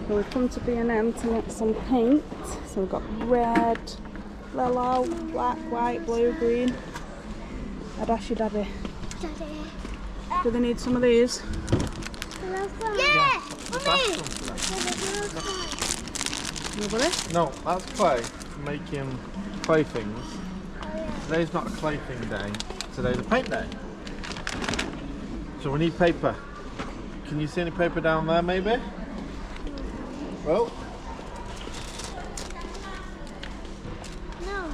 So we've come to B&M to get some paint. So we've got red, yellow, black, white, blue, green. I'd ask your daddy. Daddy. Do they need some of these? Yeah! Nobody? No, that's clay. Making playthings. Today's not a clay thing day. Today's a paint day. So we need paper. Can you see any paper down there maybe? Well. No.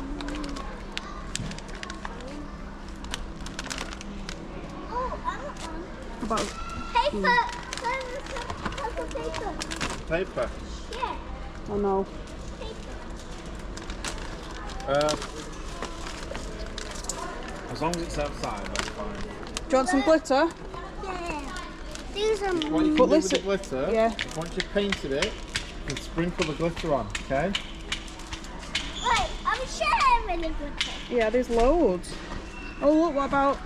Oh, I want one. About Paper! Paper. Paper. Yeah, oh no. paper. As long as it's outside, that's fine. Do you want some glitter? Yeah. These are What you But can do with the listen- glitter, yeah. once you've painted it, you can sprinkle the glitter on, okay? Wait, I'm sharing the glitter. Yeah, there's loads. Oh look, what about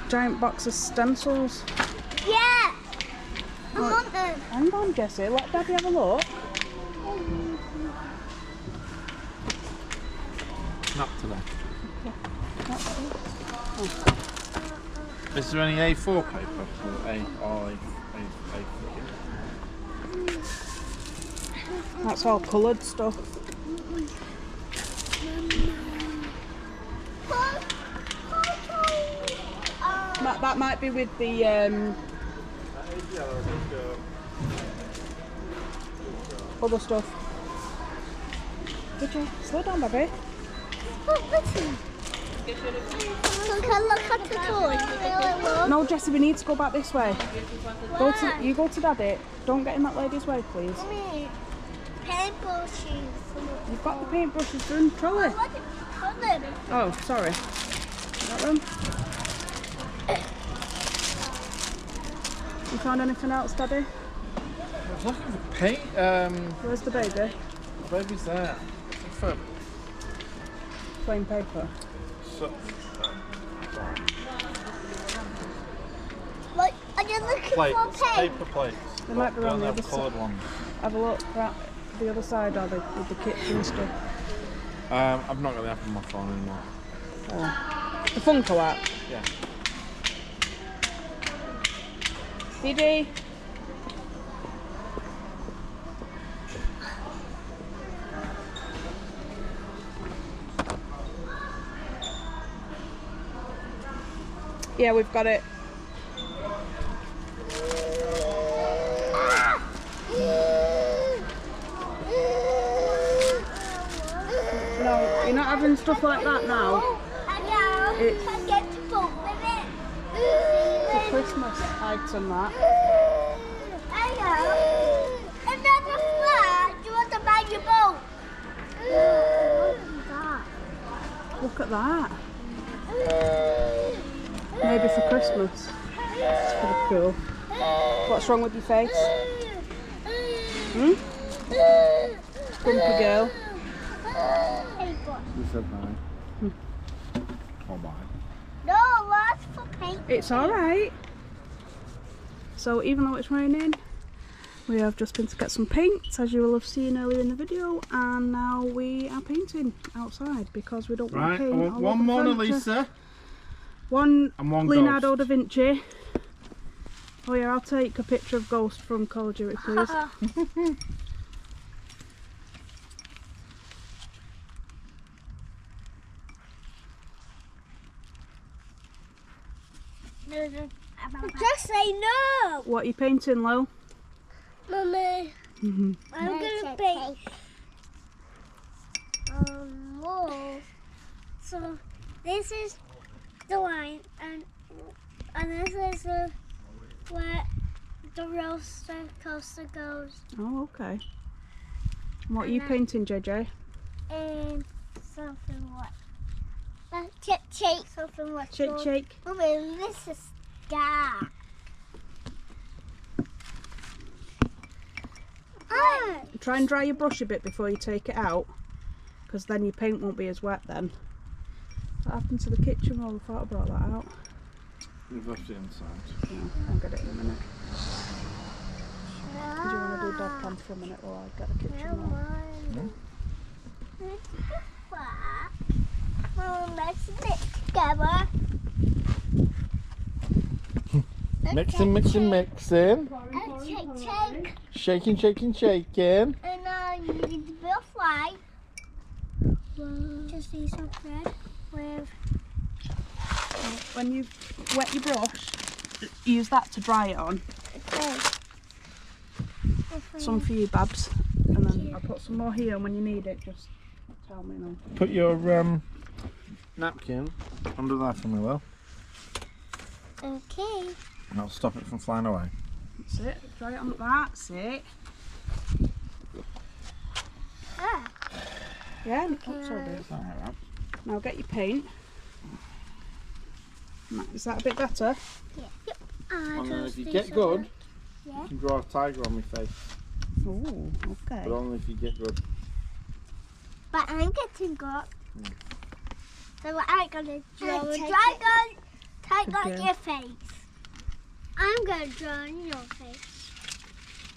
giant box of stencils? Yeah! I want them. Hang on, Jessie, let Daddy have a look. Not today. Is there any A4 paper? Or A4? That's all coloured stuff. That might be with the other stuff. Did you slow down, baby? Oh, listen. Look at the toy. No, Jessie, we need to go back this way. You go to Daddy. Don't get in that lady's way, please. Mommy, paintbrushes. You've got the paintbrushes through in the trolley. Hold them. Oh, sorry. That one. You found anything else, Daddy? I was looking for paint. Where's the baby? The baby's there. For Plain paper. so, What? Are you looking plates, for paint? paper plates. They might be Don't on the have other coloured side. ones. Have a look at the other side, or with the kitchen stuff. I've not got the app on my phone anymore. The Funko app. Yeah. Didi. Yeah, we've got it. No, you're not having stuff like that now. I know. It's- I get to put with it. It's a Christmas item, that. I know. Another flag. Do you want to buy your boat? Look at that. Maybe for Christmas. It's pretty cool. What's wrong with your face? Grumpy girl. You said bye. Oh, bye. No, that's for paint. It's alright. So even though it's raining, we have just been to get some paint, as you will have seen earlier in the video, and now we are painting outside because we don't want Right, paint I want all one over Mona furniture. Lisa One and one Leonardo Ghost. da Vinci. Oh yeah, I'll take a picture of Ghost from Call of Duty, please. Just say no. What are you painting, Lo? Mummy, I'm going to paint wall. So this is the line, and this is where the roller coaster goes. Oh, okay. And what are you painting, JJ? And something like chick shake. Something like Chick shake. Mummy, this is sky. Try and dry your brush a bit before you take it out, because then your paint won't be as wet then. What happened to the kitchen roll? I thought I brought that out. We've left it inside. Oh, I'll get it in a minute. around for a minute while I get the kitchen ready. Mom, let's mix together. Mixing, mixing, mixing. And shake. Shaking, shaking, shaking. And I need a bit of fly. Just use some thread with. When you wet your brush, use that to dry it on. Some for you, Babs. And then I'll put some more here, and when you need it, just tell me now. Put your napkin under there for me, Will. Okay. And I'll stop it from flying away. That's it. Dry it on. That's it. Yeah. Oh, sorry, babe. Alright. Now get your paint. Is that a bit better? And then if you get good, you can draw a tiger on my face. Oh, okay. But only if you get good. But I'm getting good. So I'm gonna draw a dragon. Take on your face. I'm gonna draw on your face.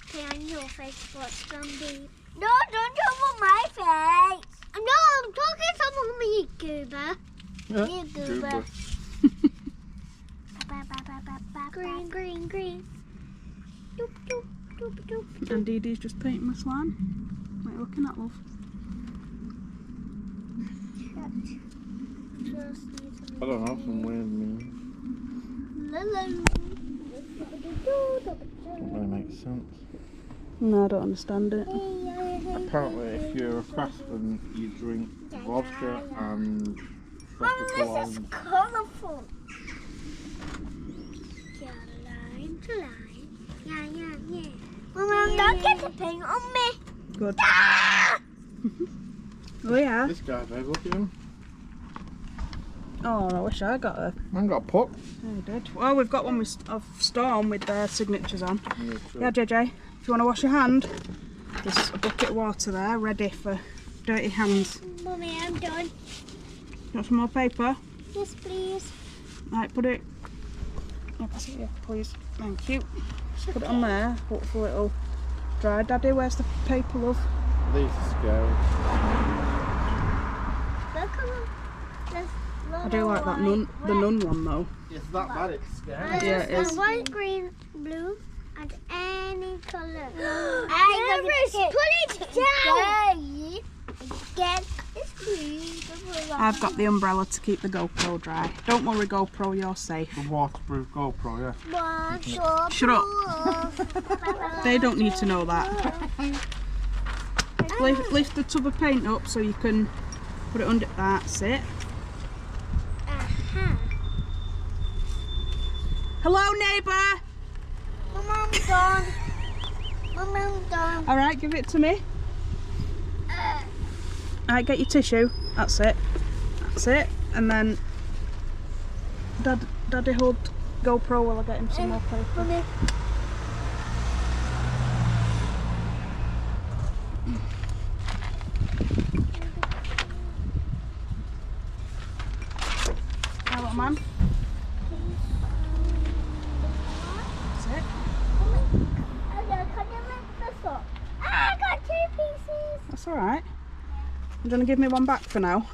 Okay, on your face what's gonna be. No, don't draw on my face. No, I'm talking to someone you goober. You goober. Green, green, green. Doop, doop, doop, doop, doop. And Dee Dee's just painting my slime. What are you looking at, love? I don't know, some weird meaning. Doesn't really make sense. No, I don't understand it. Apparently, if you're a craftsman, you drink vodka and Mom, tropical this is and colourful. Yeah. Mom, don't get the paint on me. Good. Ah! Oh yeah. this guy, babe, look at him. Oh, I wish I got a. I got a puck. Oh, you did. Well, we've got one of Storm with their signatures on. Yeah, JJ, if you want to wash your hand, there's a bucket of water there ready for dirty hands. Mummy, I'm done. You want some more paper? Yes, please. Right, put it. Yeah, pass it here, please. Thank you. Put it on there. Hopefully it'll dry. Daddy, where's the paper, love? These are scary. Look at them. I do like that nun, the nun one though. It's that bad, it's scary. Yeah, it is. White, green, blue, and any colour. I'm gonna put it down. Again, it's blue. I've got the umbrella to keep the GoPro dry. Don't worry, GoPro, you're safe. The waterproof GoPro, yeah. Shut up. They don't need to know that. Lift the tub of paint up so you can put it under. That's it. Hello, neighbour. Mum's done. Mum's done. All right, give it to me. All right, get your tissue. That's it. That's it. And then Daddy hold GoPro while I get him some more paper. Mummy. Hi, little man. That's it. Can you lift this up? I got 2 pieces. That's all right. You going to give me one back for now?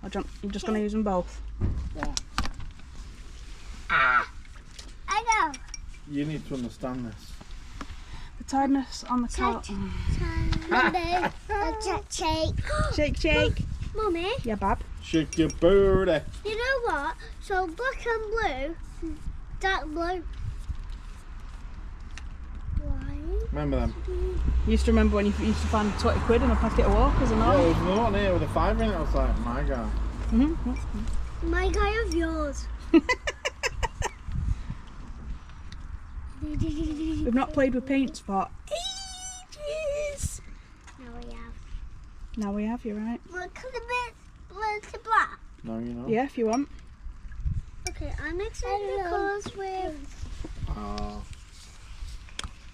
Or you're just going to use them both? Yeah. I know. You need to understand this. The tiredness on the car. Shake. Shake, shake. Mummy, Yeah, Bab. Shake your booty. you know what? So black and blue, dark blue. Why? Remember them? You used to remember when you used to find 20 quid in a packet of Walkers and Oh, all? there was another one here with a $5 in it. I was like, my God. My guy of yours. We've not played with paints for ages. Now we have. Now we have, you're right. Look at the bit blue to black. No, you know. Yeah, if you want. Okay, I'm mixing the colours with. Oh,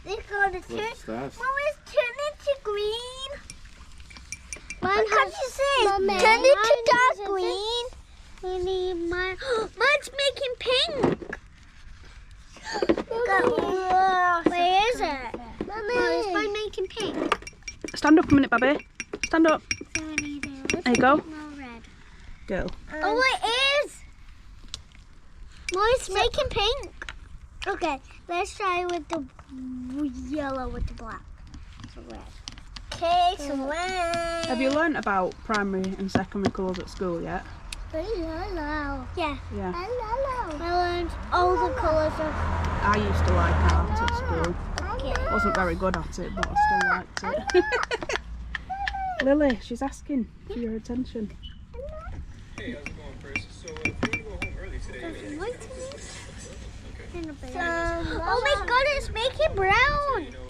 They're going to turn. upstairs. Mom, it's turning to green. Mine has. You see? Turn it to dark green. Mine's making pink. Where is it? Mom, it's by making Stand up a minute, Babby. Stand up. So I need a little There you go. bit more red. Go. Oh, it is! Mommy's making pink. Okay, let's try with the yellow with the black. So red. Okay, so red. Have you learnt about primary and secondary colours at school yet? Hello. Yeah. Yeah. Hello. I learned all the colours of. I used to like art at school. Okay. Wasn't very good at it, but I still liked it. Lily, she's asking for your attention. Hey, how's it going, Chris? So if you want to go home early today, Oh my god, it's making brown. you know,